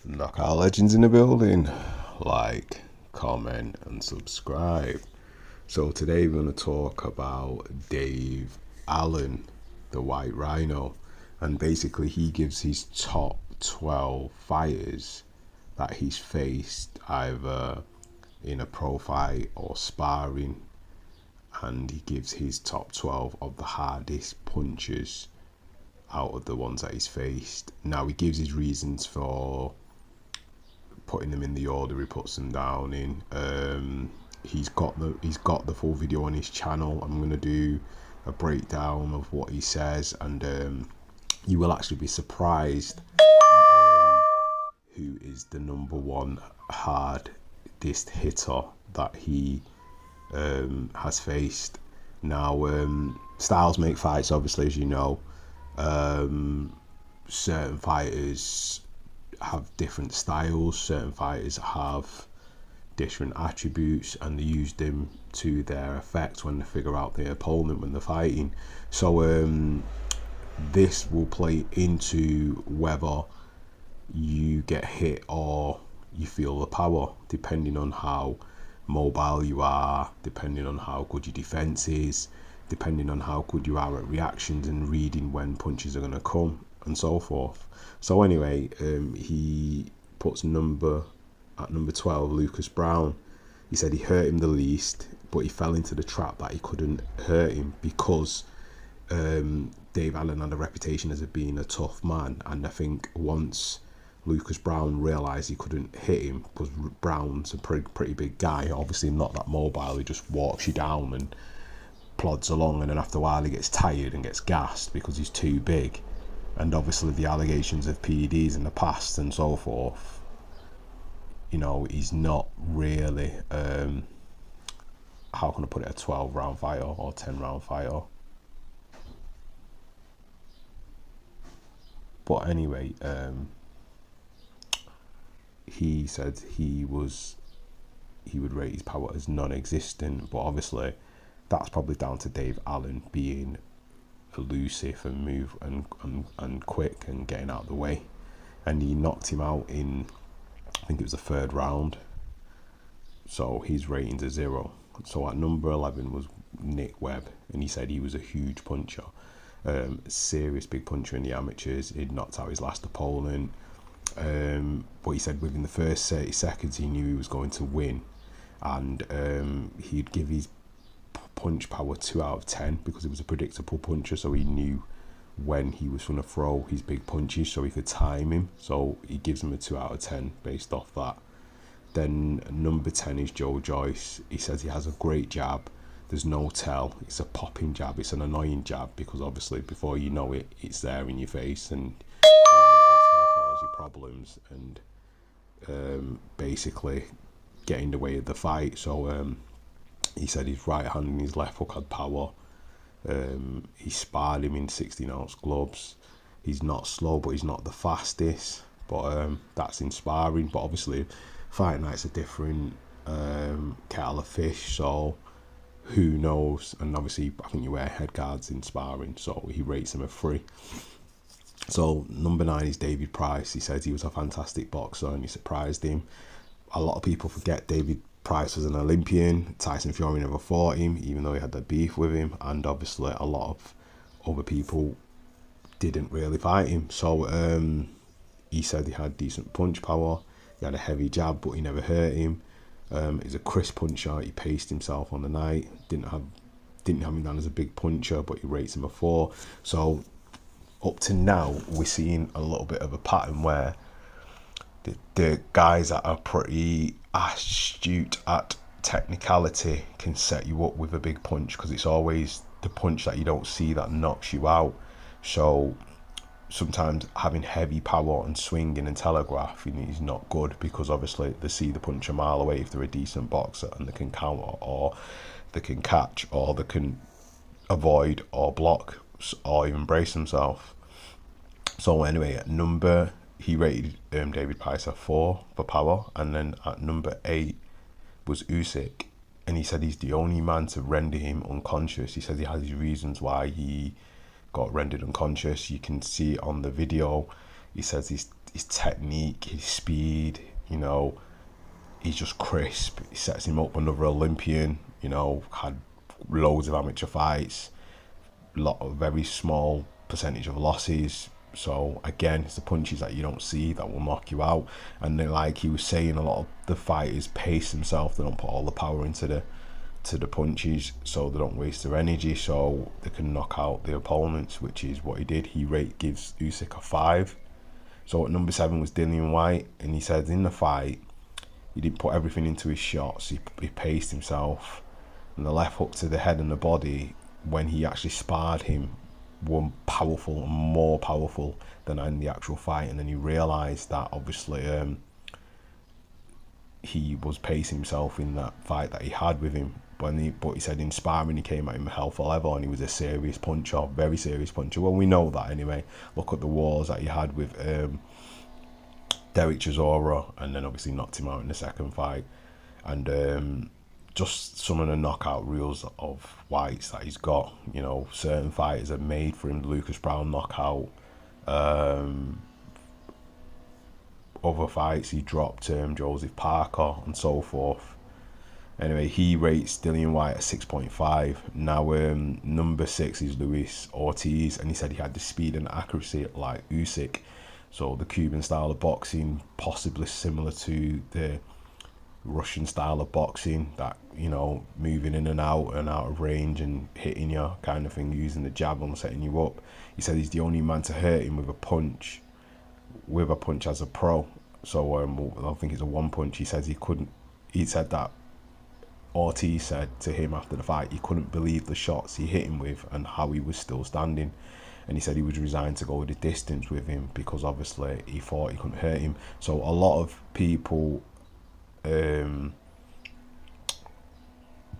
Knockout legends in the building. Like, comment, and subscribe. So today we're going to talk about Dave Allen, the White Rhino, and basically he gives his top 12 fighters that he's faced either in a pro fight or sparring, and he gives his top 12 of the hardest punchers out of the ones that he's faced. Now he gives his reasons for putting them in the order he puts them down in. He's got the full video on his channel. I'm gonna do a breakdown of what he says, and you will actually be surprised at who is the number one hardest hitter that he has faced. Now, styles make fights, obviously, as you know. Certain fighters have different styles, certain fighters have different attributes, and they use them to their effect when they figure out their opponent when they're fighting. So this will play into whether you get hit or you feel the power, depending on how mobile you are, depending on how good your defense is, depending on how good you are at reactions and reading when punches are going to come, and so forth. So anyway, he puts number 12, Lucas Brown. He said he hurt him the least, but he fell into the trap that he couldn't hurt him because Dave Allen had a reputation as being a tough man, and I think once Lucas Brown realised he couldn't hit him, because Brown's a pretty big guy, obviously not that mobile, he just walks you down and plods along, and then after a while he gets tired and gets gassed because he's too big. And obviously the allegations of PEDs in the past and so forth, you know, he's not really how can I put it, a 12 round fighter or 10 round fighter. But anyway, he said he would rate his power as non-existent, but obviously that's probably down to Dave Allen being elusive and move and quick and getting out of the way, and he knocked him out in, I think it was the third round, so his rating's a 0. So at number 11 was Nick Webb, and he said he was a huge puncher, serious big puncher in the amateurs. He'd knocked out his last opponent, but he said within the first 30 seconds he knew he was going to win, and he'd give his punch power 2 out of 10 because he was a predictable puncher, so he knew when he was going to throw his big punches so he could time him, so he gives him a 2 out of 10 based off that. Then number 10 is Joe Joyce. He says he has a great jab, there's no tell, it's a popping jab, it's an annoying jab because obviously before you know it, it's there in your face, and you know, it's going to cause you problems and basically get in the way of the fight. So he said his right hand and his left hook had power. He sparred him in 16-ounce gloves. He's not slow, but he's not the fastest. But that's in sparring. But obviously, fight night's a different kettle of fish. So who knows? And obviously, I think you wear head guards in sparring. So he rates him a 3. So number 9 is David Price. He says he was a fantastic boxer and he surprised him. A lot of people forget David Price was an Olympian. Tyson Fury never fought him, even though he had that beef with him, and obviously a lot of other people didn't really fight him. So he said he had decent punch power, he had a heavy jab, but he never hurt him. He's a crisp puncher, he paced himself on the night, didn't have him down as a big puncher, but he rates him a 4. So up to now we're seeing a little bit of a pattern where the guys that are pretty astute at technicality can set you up with a big punch, because it's always the punch that you don't see that knocks you out. So sometimes having heavy power and swinging and telegraphing is not good, because obviously they see the punch a mile away if they're a decent boxer, and they can counter, or they can catch, or they can avoid or block, or even brace themselves. So anyway, at number, he rated David Price a 4 for power, and then at number 8 was Usyk, and he said he's the only man to render him unconscious. He says he has his reasons why he got rendered unconscious. You can see it on the video. He says his technique, his speed, you know, he's just crisp. He sets him up, another Olympian, you know, had loads of amateur fights, lot of very small percentage of losses. So again, it's the punches that you don't see that will knock you out. And then, like he was saying, a lot of the fighters pace themselves. They don't put all the power into the punches, so they don't waste their energy, so they can knock out the opponents, which is what he did. He gives Usyk a 5. So at number 7 was Dillian Whyte, and he said in the fight he didn't put everything into his shots. He paced himself, and the left hook to the head and the body when he actually sparred him were powerful and more powerful than in the actual fight. And then he realised that obviously he was pacing himself in that fight that he had with him. But he said in sparring he came at him hell for leather, and he was a serious puncher, very serious puncher. Well, we know that anyway. Look at the wars that he had with Derek Chisora, and then obviously knocked him out in the second fight. And just some of the knockout reels of Whites that he's got. You know, certain fighters are made for him. Lucas Brown knockout. Other fights he dropped Joseph Parker and so forth. Anyway, he rates Dillian Whyte at 6.5. Now number 6 is Luis Ortiz, and he said he had the speed and accuracy like Usyk. So the Cuban style of boxing, possibly similar to the Russian style of boxing, that, you know, moving in and out of range and hitting you kind of thing, using the jab and setting you up. He said he's the only man to hurt him with a punch as a pro. So I don't think it's a one punch. He said that Ortiz said to him after the fight he couldn't believe the shots he hit him with and how he was still standing. And he said he was resigned to go the distance with him because obviously he thought he couldn't hurt him. So a lot of people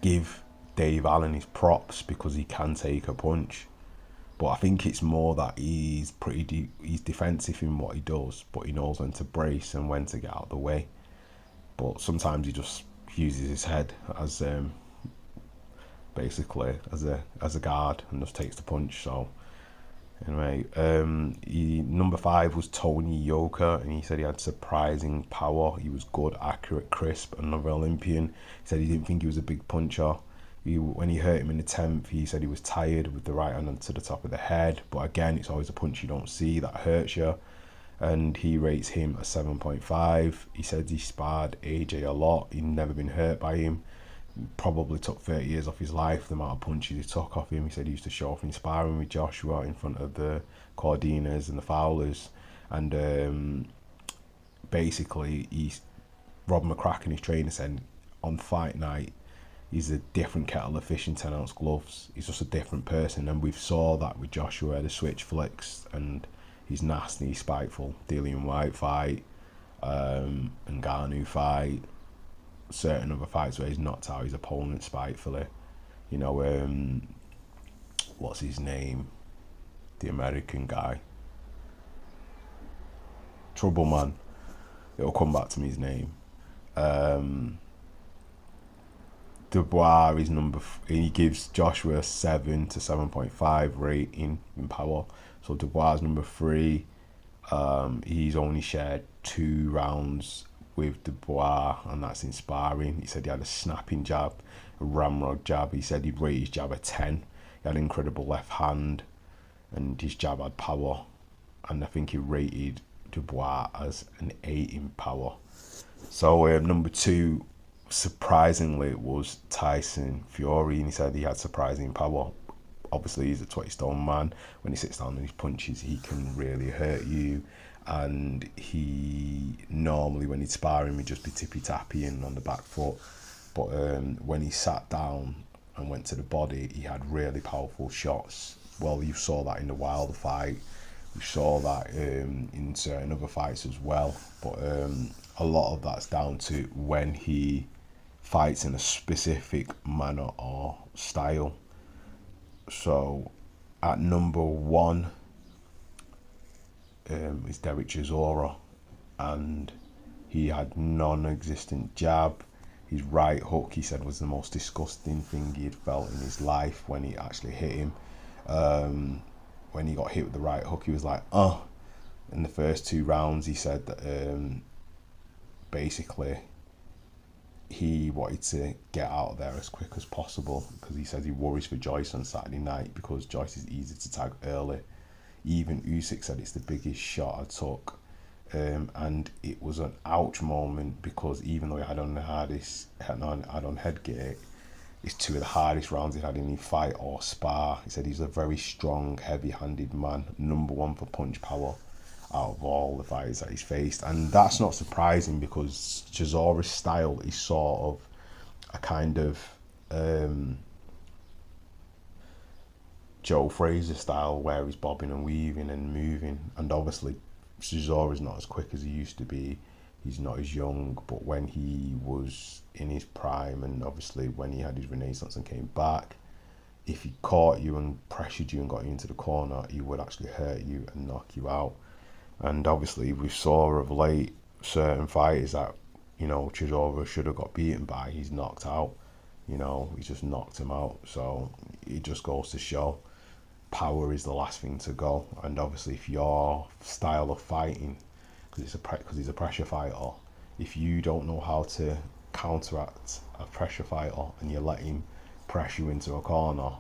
give Dave Allen his props because he can take a punch, but I think it's more that he's he's defensive in what he does, but he knows when to brace and when to get out of the way. But sometimes he just uses his head as basically as a guard and just takes the punch. So anyway, number 5 was Tony Yoka, and he said he had surprising power. He was good, accurate, crisp, another Olympian. He said he didn't think he was a big puncher. When he hurt him in the 10th, he said he was tired with the right hand to the top of the head. But again, it's always a punch you don't see that hurts you. And he rates him a 7.5. He said he sparred AJ a lot. He'd never been hurt by him. Probably took 30 years off his life, the amount of punches he took off him. He said he used to show off in sparring with Joshua in front of the Cordinas and the Fowlers. And basically, Rob McCracken, his trainer, said on fight night, he's a different kettle of fish in 10-ounce gloves. He's just a different person. And we saw that with Joshua, the switch flicks, and he's nasty, he's spiteful. Dillian Whyte fight, and Ngannou fight, certain other fights where he's knocked out his opponent spitefully. You know, what's his name? The American guy. Trouble Man. It'll come back to me, his name. Dubois is he gives Joshua a 7 to 7.5 rating in power. So Dubois is number 3. He's only shared 2 rounds with Dubois, and that's in sparring. He said he had a snapping jab, a ramrod jab. He said he'd rate his jab a 10. He had an incredible left hand, and his jab had power. And I think he rated Dubois as an 8 in power. So number 2, surprisingly, was Tyson Fury, and he said he had surprising power. Obviously, he's a 20-stone man. When he sits down and he punches, he can really hurt you. And he normally, when he'd sparring, he'd just be tippy-tappy and on the back foot. But when he sat down and went to the body, he had really powerful shots. Well, you saw that in the Wilder fight. You saw that in certain other fights as well. But a lot of that's down to when he fights in a specific manner or style. So at number 1 is Derek Chisora, and he had non-existent jab. His right hook, he said, was the most disgusting thing he had felt in his life when he actually hit him. When he got hit with the right hook, he was like, in the first 2 rounds, he said that basically he wanted to get out of there as quick as possible because he says he worries for Joyce on Saturday night because Joyce is easy to tag early. Even Usyk said it's the biggest shot I took, and it was an ouch moment because even though he had on the hardest, had on headgear, it's 2 of the hardest rounds he had in any fight or spar. He said he's a very strong, heavy-handed man, #1 for punch power out of all the fighters that he's faced. And that's not surprising because Chisora's style is sort of a kind of Joe Fraser style where he's bobbing and weaving and moving. And obviously Chisora's not as quick as he used to be. He's not as young, but when he was in his prime and obviously when he had his renaissance and came back, if he caught you and pressured you and got you into the corner, he would actually hurt you and knock you out. And obviously we saw of late certain fighters that, you know, Chisora should have got beaten by, he's knocked out. You know, he just knocked him out. So it just goes to show power is the last thing to go. And obviously if your style of fighting, because he's a pressure fighter, if you don't know how to counteract a pressure fighter and you let him press you into a corner,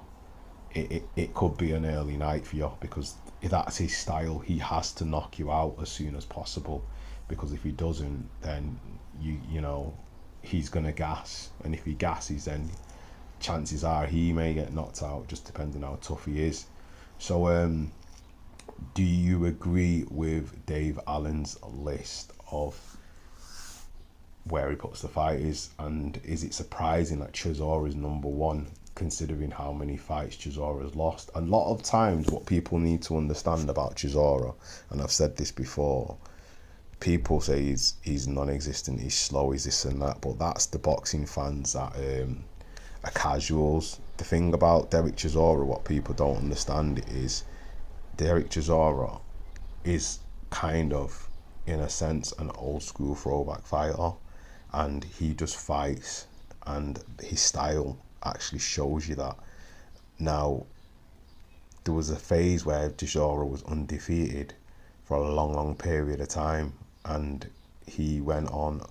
it could be an early night for you because if that's his style, he has to knock you out as soon as possible, because if he doesn't, then you know he's gonna gas, and if he gasses, then chances are he may get knocked out, just depending how tough he is. So do you agree with Dave Allen's list of where he puts the fighters, and is it surprising that Chisora is #1 considering how many fights Chisora has lost? A lot of times what people need to understand about Chisora, and I've said this before, people say he's non-existent, he's slow, he's this and that, but that's the boxing fans that are casuals. The thing about Derek Chisora, what people don't understand is Derek Chisora is kind of, in a sense, an old school throwback fighter, and he just fights, and his style actually shows you that. Now, there was a phase where Chisora was undefeated for a long period of time, and he went on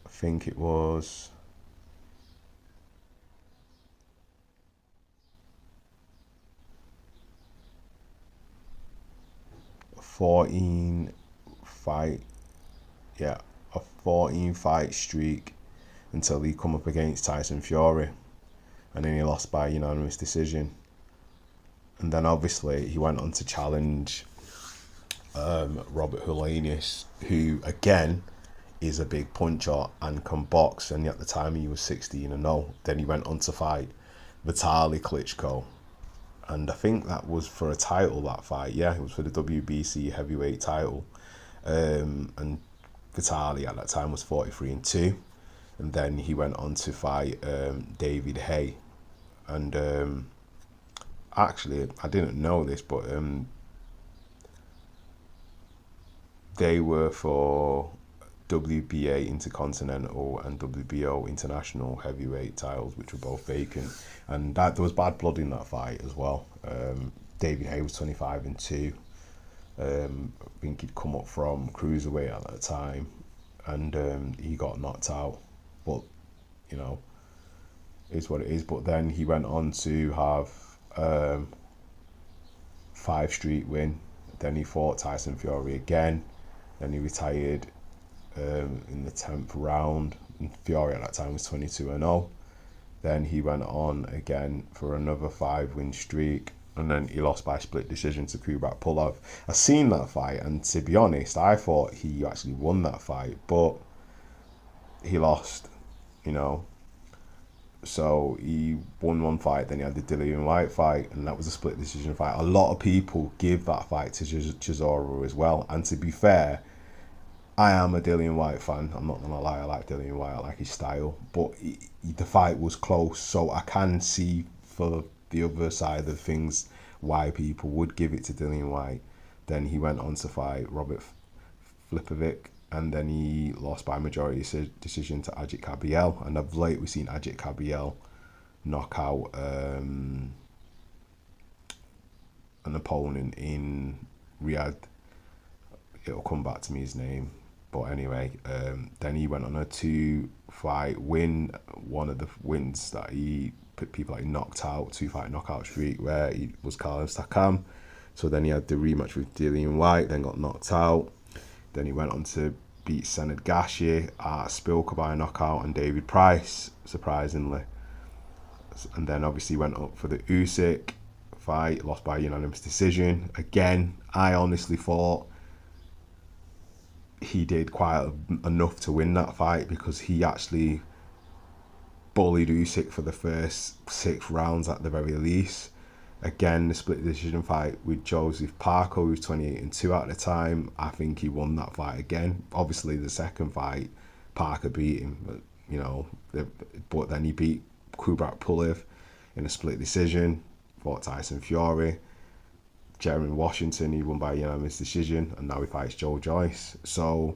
I think it was 14 fight, yeah, a 14 fight streak until he come up against Tyson Fury, and then he lost by unanimous decision. And then obviously he went on to challenge Robert Helenius, who again is a big puncher and can box, and at the time he was 16-0. Then he went on to fight Vitaly Klitschko, and I think that was for a title, that fight. Yeah, it was for the WBC heavyweight title, and Vitaly at that time was 43-2, and then he went on to fight David Haye, and actually I didn't know this, but they were for WBA Intercontinental and WBO International heavyweight titles, which were both vacant, and that there was bad blood in that fight as well. David Haye was 25-2. I think he'd come up from cruiserweight at that time, and he got knocked out. But you know, it's what it is. But then he went on to have 5 straight win. Then he fought Tyson Fury again. Then he retired in the 10th round. And Fury at that time was 22-0. Then he went on again for another 5-win streak, and then he lost by split decision to Kubrat Pulev. I seen that fight, and to be honest, I thought he actually won that fight, but he lost, you know. So he won one fight, then he had the Dillian Whyte fight, and that was a split decision fight. A lot of people give that fight to Chisora as well, and to be fair, I am a Dillian Whyte fan. I'm not gonna lie, I like Dillian Whyte, I like his style, but the fight was close, so I can see for the other side of things why people would give it to Dillian Whyte. Then he went on to fight Robert Flipovic, and then he lost by majority decision to Ajit Kabiel. And of late we've seen Ajit Kabiel knock out an opponent in Riyadh. It'll come back to me his name. But anyway, then he went on a 2-fight win. One of the wins that he put people like knocked out, 2-fight knockout streak where he was Carlos Takam. So then he had the rematch with Dillian White, then got knocked out. Then he went on to beat Senad Gashi, Spilka by a knockout, and David Price, surprisingly. And then obviously went up for the Usyk fight, lost by unanimous decision. Again, I honestly thought he did quite enough to win that fight because he actually bullied Usyk for the first 6 rounds at the very least. Again, the split decision fight with Joseph Parker, who was 28-2 at the time. I think he won that fight again. Obviously, the second fight, Parker beat him, but then he beat Kubrat Pulev in a split decision, fought Tyson Fury. Jeremy Washington, he won by unanimous decision, and now he fights Joe Joyce. So,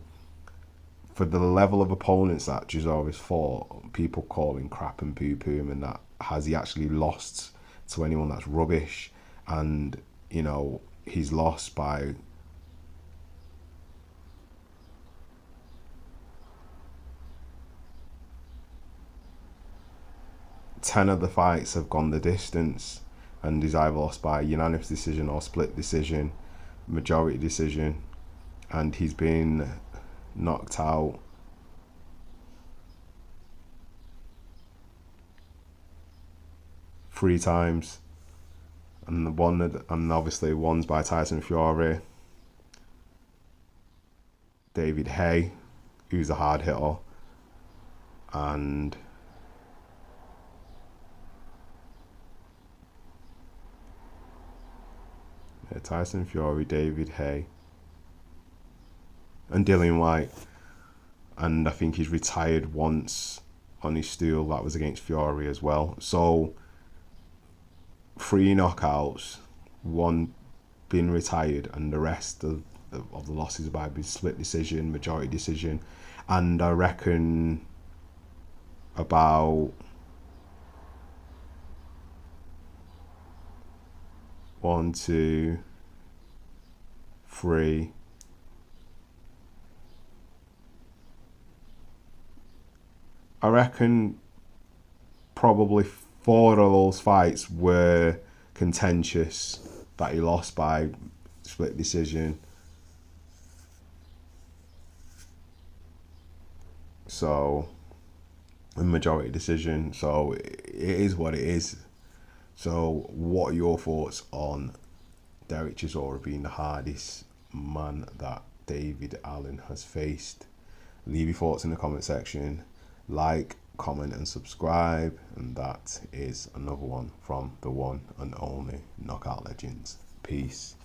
for the level of opponents that Chisora's fought, people calling crap and poo-poo him and that, has he actually lost to anyone that's rubbish? And, he's lost by ten of the fights have gone the distance, and he's either lost by unanimous decision or split decision, majority decision, and he's been knocked out three times, and obviously one's by Tyson Fury, David Hay, who's a hard hitter, and Tyson Fury, David Hay, and Dillian White. And I think he's retired once on his stool. That was against Fury as well. So 3 knockouts, 1 being retired, and the rest of the losses by split decision, majority decision. And I reckon about 1, 2, 3. I reckon probably 4 of those fights were contentious that he lost by split decision. So, a majority decision. So, it is what it is. So, what are your thoughts on Derek Chisora being the hardest man that David Allen has faced? Leave your thoughts in the comment section. Like, comment and subscribe. And that is another one from the one and only Knockout Legends. Peace.